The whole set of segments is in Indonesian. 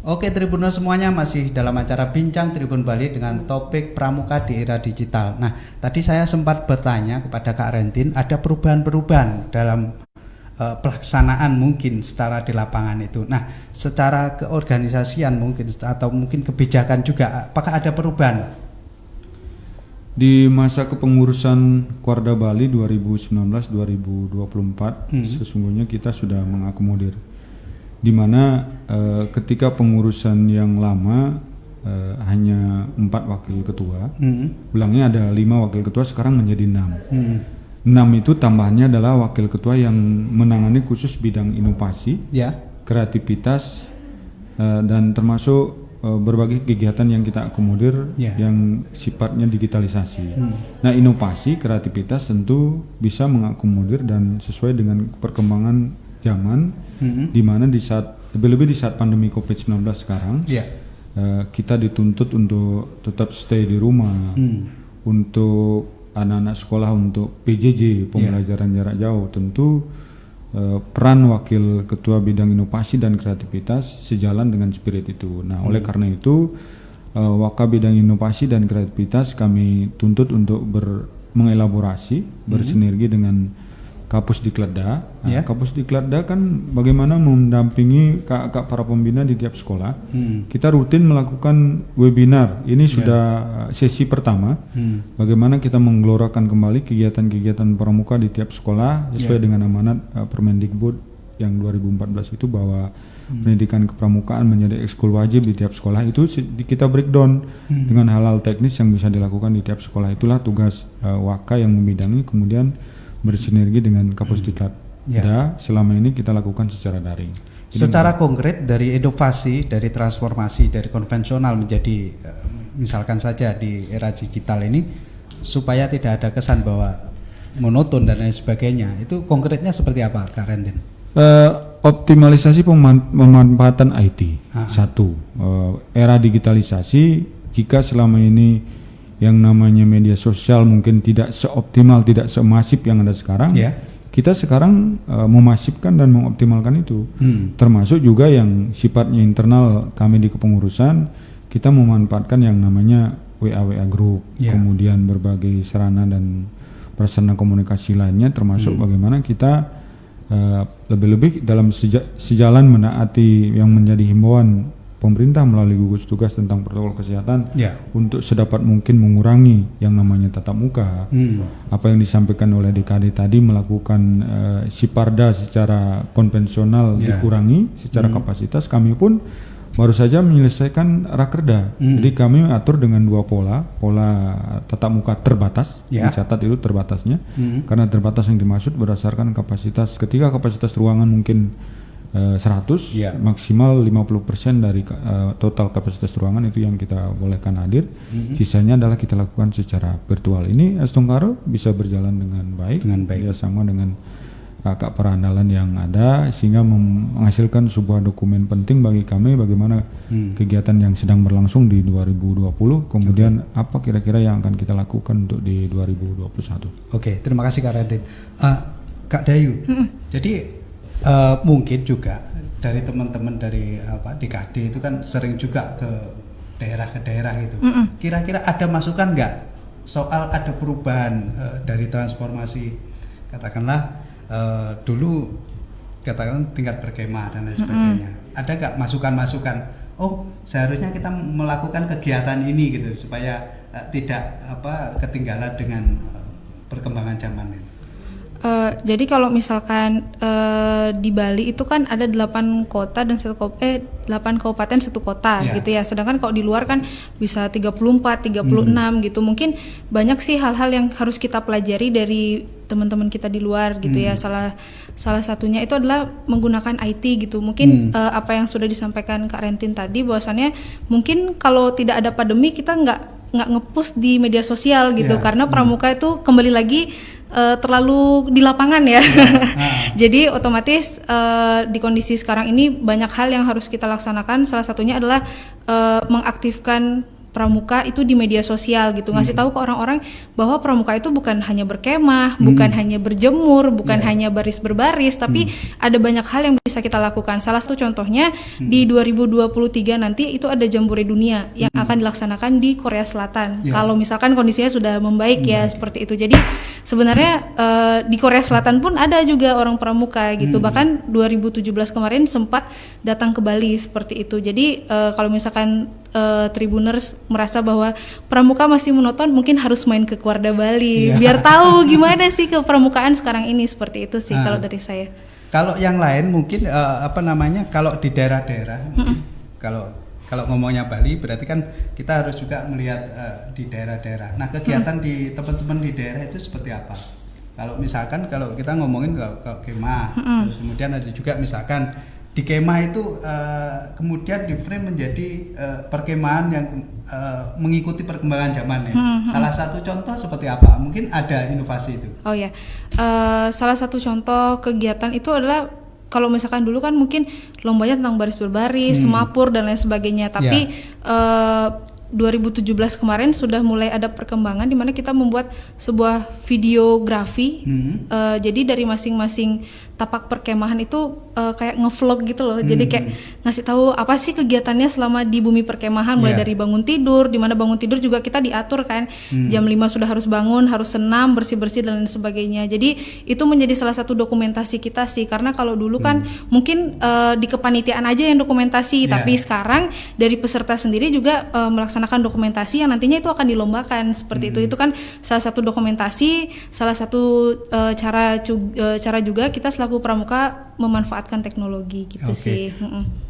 Oke Tribuners semuanya, masih dalam acara Bincang Tribun Bali dengan topik Pramuka di Era Digital. Nah, tadi saya sempat bertanya kepada Kak Rentin, ada perubahan-perubahan dalam pelaksanaan mungkin secara di lapangan itu. Nah, secara keorganisasian mungkin atau mungkin kebijakan juga, apakah ada perubahan? Di masa kepengurusan Korda Bali 2019-2024, sesungguhnya kita sudah mengakomodir, di mana ketika pengurusan yang lama hanya 4 wakil ketua, ulangnya ada 5 wakil ketua, sekarang menjadi 6. 6 itu tambahannya adalah wakil ketua yang menangani khusus bidang inovasi, kreativitas, dan termasuk berbagai kegiatan yang kita akomodir yang sifatnya digitalisasi. Nah, inovasi, kreativitas tentu bisa mengakomodir dan sesuai dengan perkembangan zaman, di mana di saat lebih-lebih di saat pandemi COVID-19 sekarang, kita dituntut untuk tetap stay di rumah, untuk anak-anak sekolah untuk PJJ, pembelajaran jarak jauh. Tentu peran wakil ketua bidang inovasi dan kreativitas sejalan dengan spirit itu. Nah, oleh karena itu Waka bidang inovasi dan kreativitas kami tuntut untuk mengelaborasi, bersinergi dengan Kapus Diklatda. Kapus Diklatda kan bagaimana mendampingi kakak para pembina di tiap sekolah. Kita rutin melakukan webinar. Ini sudah sesi pertama. Bagaimana kita menggelorakan kembali kegiatan-kegiatan pramuka di tiap sekolah sesuai dengan amanat Permendikbud yang 2014 itu, bahwa pendidikan kepramukaan menjadi ekskul wajib di tiap sekolah. Itu kita breakdown dengan hal-hal teknis yang bisa dilakukan di tiap sekolah. Itulah tugas Waka yang membidangi, kemudian bersinergi dengan Kapus Diklatda. Selama ini kita lakukan secara daring. Secara konkret dari inovasi, dari transformasi dari konvensional menjadi misalkan saja di era digital ini, supaya tidak ada kesan bahwa monoton dan lain sebagainya, itu konkretnya seperti apa Kak Rentin? Optimalisasi pemanfaatan IT. Satu, era digitalisasi, jika selama ini yang namanya media sosial mungkin tidak seoptimal, tidak semasif yang ada sekarang, kita sekarang memasifkan dan mengoptimalkan itu. Termasuk juga yang sifatnya internal kami di kepengurusan, kita memanfaatkan yang namanya WA group, kemudian berbagai sarana dan prasarana komunikasi lainnya, termasuk bagaimana kita lebih-lebih dalam sejalan menaati yang menjadi himbauan pemerintah melalui gugus tugas tentang protokol kesehatan, untuk sedapat mungkin mengurangi yang namanya tatap muka. Apa yang disampaikan oleh DKD tadi, melakukan Siparda secara konvensional dikurangi secara kapasitas. Kami pun baru saja menyelesaikan Rakerda. Jadi kami atur dengan 2 pola tatap muka terbatas, dicatat itu terbatasnya, karena terbatas yang dimaksud berdasarkan kapasitas. Ketika kapasitas ruangan mungkin 100, maksimal 50% dari total kapasitas ruangan itu yang kita bolehkan hadir. Sisanya adalah kita lakukan secara virtual. Ini Astungkaro bisa berjalan dengan baik, bersama dengan kakak perandalan yang ada, sehingga menghasilkan sebuah dokumen penting bagi kami bagaimana kegiatan yang sedang berlangsung di 2020, kemudian apa kira-kira yang akan kita lakukan untuk di 2021. Oke, terima kasih Kak Rentin. Kak Dayu, jadi mungkin juga dari teman-teman dari DKD itu kan sering juga ke daerah gitu. Kira-kira ada masukan nggak soal ada perubahan dari transformasi, katakanlah dulu katakan tingkat berkemah dan lain sebagainya. Ada nggak masukan-masukan? Oh, seharusnya kita melakukan kegiatan ini gitu supaya tidak ketinggalan dengan perkembangan zaman itu. Jadi kalau misalkan di Bali itu kan ada 8 kota dan 8 kabupaten 1 kota gitu ya. Sedangkan kalau di luar kan bisa 34, 36 gitu. Mungkin banyak sih hal-hal yang harus kita pelajari dari teman-teman kita di luar gitu ya. Salah satunya itu adalah menggunakan IT gitu. Mungkin apa yang sudah disampaikan Kak Rentin tadi, bahwasannya mungkin kalau tidak ada pandemi kita nggak nge-push di media sosial gitu, karena pramuka itu kembali lagi terlalu di lapangan ya. Jadi otomatis di kondisi sekarang ini banyak hal yang harus kita laksanakan. Salah satunya adalah mengaktifkan pramuka itu di media sosial gitu, ngasih tahu ke orang-orang bahwa pramuka itu bukan hanya berkemah, bukan hanya berjemur, bukan hanya baris berbaris, tapi ada banyak hal yang bisa kita lakukan. Salah satu contohnya di 2023 nanti itu ada Jambore Dunia yang akan dilaksanakan di Korea Selatan. Kalau misalkan kondisinya sudah membaik ya seperti itu. Jadi sebenarnya di Korea Selatan pun ada juga orang pramuka gitu. Bahkan 2017 kemarin sempat datang ke Bali seperti itu. Jadi kalau misalkan Tribuners merasa bahwa pramuka masih monoton, mungkin harus main ke Kuarda Bali biar tahu gimana sih kepramukaan sekarang ini, seperti itu sih kalau dari saya. Kalau yang lain mungkin kalau di daerah-daerah, kalau ngomongnya Bali berarti kan kita harus juga melihat di daerah-daerah. Nah, kegiatan di teman-teman di daerah itu seperti apa? Kalau misalkan kalau kita ngomongin ke kemah, terus kemudian ada juga misalkan di kemah itu kemudian di frame menjadi perkemahan yang mengikuti perkembangan zaman ya. Salah satu contoh seperti apa? Mungkin ada inovasi itu. Oh ya, salah satu contoh kegiatan itu adalah kalau misalkan dulu kan mungkin lombanya tentang baris berbaris, semapur dan lain sebagainya. Tapi 2017 kemarin sudah mulai ada perkembangan di mana kita membuat sebuah videografi. Jadi dari masing-masing tapak perkemahan itu kayak ngevlog gitu loh. Jadi kayak ngasih tahu apa sih kegiatannya selama di bumi perkemahan, mulai dari bangun tidur, di mana bangun tidur juga kita diatur kan. Jam 5 sudah harus bangun, harus senam, bersih-bersih dan lain sebagainya. Jadi itu menjadi salah satu dokumentasi kita sih, karena kalau dulu kan mungkin di kepanitiaan aja yang dokumentasi, tapi sekarang dari peserta sendiri juga melaksanakan dokumentasi yang nantinya itu akan dilombakan seperti itu. Itu kan salah satu dokumentasi, salah satu cara juga kita selaku pramuka memanfaatkan teknologi gitu sih.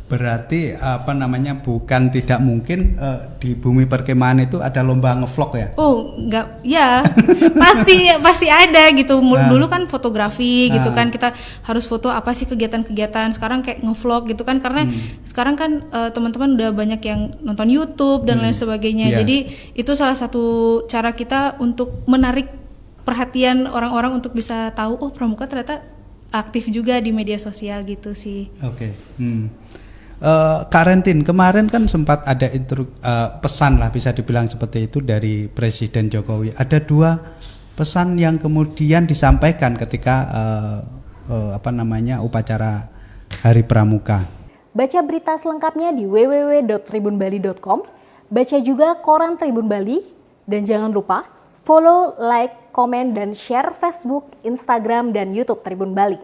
Berarti bukan tidak mungkin di bumi perkemahan itu ada lomba ngevlog ya? Oh, enggak. Ya. pasti ada gitu. Dulu kan fotografi gitu kan, kita harus foto apa sih kegiatan-kegiatan. Sekarang kayak ngevlog gitu kan, karena sekarang kan teman-teman udah banyak yang nonton YouTube dan lain sebagainya. Jadi itu salah satu cara kita untuk menarik perhatian orang-orang untuk bisa tahu, oh pramuka ternyata aktif juga di media sosial gitu sih. Kak Rentin, kemarin kan sempat ada pesan lah bisa dibilang seperti itu dari Presiden Jokowi. Ada 2 pesan yang kemudian disampaikan ketika upacara Hari Pramuka. Baca berita selengkapnya di www.tribunbali.com. Baca juga koran Tribun Bali, dan jangan lupa follow, like, komen, dan share Facebook, Instagram, dan YouTube Tribun Bali.